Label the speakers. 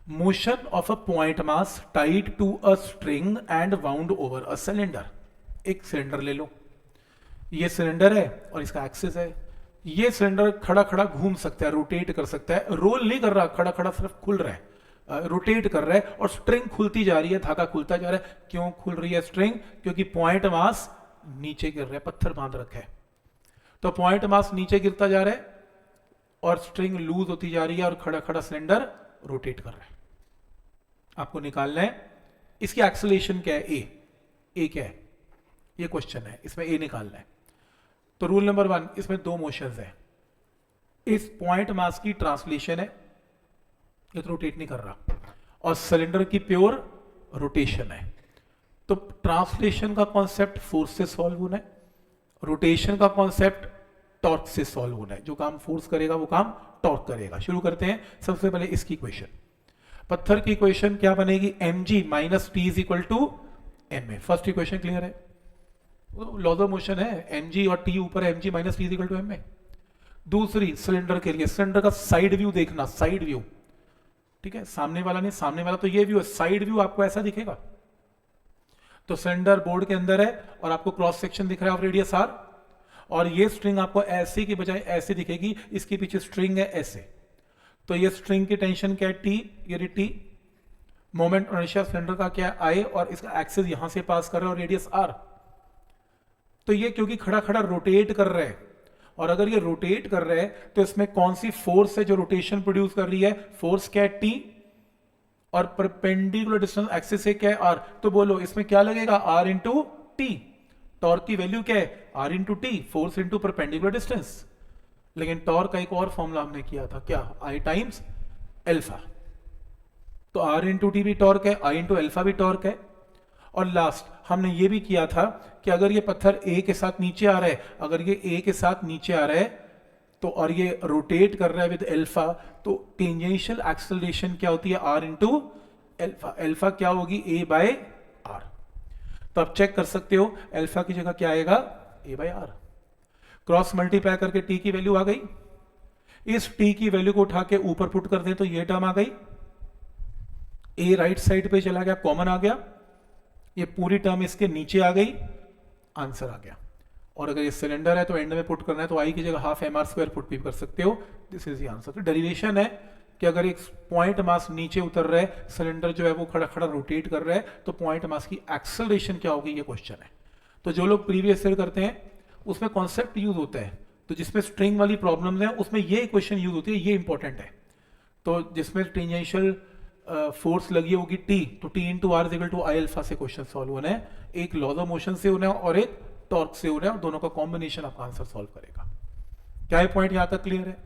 Speaker 1: Motion of a point mass tied to a string and wound over a cylinder. एक cylinder ले लो, ये cylinder है और इसका एक्सिस है। ये सिलेंडर खड़ा खड़ा घूम सकता है, रोटेट कर सकता है, रोल नहीं कर रहा, खड़ा खड़ा सिर्फ खुल रहा है, रोटेट कर रहा है और स्ट्रिंग खुलती जा रही है, धागा खुलता जा रहा है। क्यों खुल रही है स्ट्रिंग? क्योंकि पॉइंट मास नीचे गिर रहा है, पत्थर बांध रखा है, तो पॉइंट मास नीचे गिरता जा रहा है और स्ट्रिंग लूज होती जा रही है और खड़ा खड़ा सिलेंडर रोटेट कर रहा है। आपको निकालना है इसकी एक्सेलरेशन क्या है, ए क्या है, ये क्वेश्चन है, इसमें ए निकालना है। तो रूल नंबर 1, इसमें दो मोशंस है। इस पॉइंट मास की ट्रांसलेशन है, ये तो रोटेट नहीं कर रहा, और सिलेंडर की प्योर रोटेशन है। तो ट्रांसलेशन का कॉन्सेप्ट फोर्स से सॉल्व होना है, रोटेशन का कॉन्सेप्ट टॉर्क से सॉल्व होना है। जो काम फोर्स करेगा वो काम टॉर्क करेगा। शुरू करते हैं। सबसे पहले इसकी इक्वेशन, पत्थर की इक्वेशन क्या बनेगी? mg minus T is equal to ma। First equation clear है, लॉज ऑफ मोशन है, mg और t ऊपर है, mg minus T is equal to ma। दूसरी सिलेंडर के लिए, सिलेंडर का साइड व्यू देखना, साइड व्यू, ठीक है, सामने वाला नहीं, सामने वाला तो ये व्यू है, साइड व्यू आपको ऐसा दिखेगा। तो सिलेंडर बोर्ड के अंदर है और आपको क्रॉस सेक्शन दिख रहा है ऑफ रेडियस r, और ये स्ट्रिंग आपको ऐसे की बजाय ऐसे दिखेगी, इसके पीछे स्ट्रिंग है ऐसे। तो ये स्ट्रिंग की टेंशन क्या है? टी, ये टी। मोमेंट इनर्शिया सिलेंडर का क्या है? आई, और इसका एक्सिस यहां से पास कर रहा है और रेडियस आर। तो ये क्योंकि खड़ा खड़ा रोटेट कर रहा है, और अगर ये रोटेट कर रहा है तो इसमें कौन सी फोर्स है जो रोटेशन प्रोड्यूस कर रही है? फोर्स क्या है? टी, और परपेंडिकुलर डिस्टेंस एक्सिस से क्या है? आर। तो बोलो इसमें क्या लगेगा? R into T. टॉर्क की वैल्यू क्या है? R into T, force into perpendicular distance. लेकिन टॉर्क का एक और फॉर्मूला हमने किया था, क्या? I times alpha. तो आर इंटू टी भी टॉर्क है, आई इंटू एल्फा भी टॉर्क है। और लास्ट हमने ये भी किया था कि अगर ये पत्थर ए के साथ नीचे आ रहा है, अगर ये ए के साथ नीचे आ रहा है तो, और ये रोटेट कर रहा है विद एल्फा, तो टेंजेंशियल एक्सेलरेशन क्या होती है? R into alpha. एल्फा क्या होगी? A by R. तो आप चेक कर सकते हो एल्फा की जगह क्या आएगा? ए बाय आर। क्रॉस मल्टीप्लाई करके टी की वैल्यू आ गई, इस टी की वैल्यू को उठा के ऊपर पुट कर दें तो ये टर्म आ गई, ए राइट साइड पे चला गया, कॉमन आ गया, ये पूरी टर्म इसके नीचे आ गई, आंसर आ गया। और अगर ये सिलेंडर है तो एंड में पुट करना है तो आई की जगह half M R square put भी कर सकते हो। This is the answer. तो डेरिवेशन है कि अगर एक पॉइंट मास नीचे उतर रहा है, सिलेंडर जो है वो खड़ा खड़ा रोटेट कर रहा है, तो पॉइंट मास की एक्सेलरेशन क्या होगी, ये क्वेश्चन है। तो जो लोग प्रीवियस ईयर करते हैं उसमें कॉन्सेप्ट यूज होता है, तो जिसमें स्ट्रिंग वाली प्रॉब्लम है उसमें ये इक्वेशन यूज होती है, ये इंपॉर्टेंट है। तो जिसमें टेंजेंशियल फोर्स लगी होगी टी, तो T into R equal to I alpha से क्वेश्चन सॉल्व होना है। एक लॉज ऑफ मोशन से होना है और एक टॉर्क से होना है, और दोनों का कॉम्बिनेशन आपका आंसर सॉल्व करेगा। क्या ये पॉइंट यहां तक क्लियर है?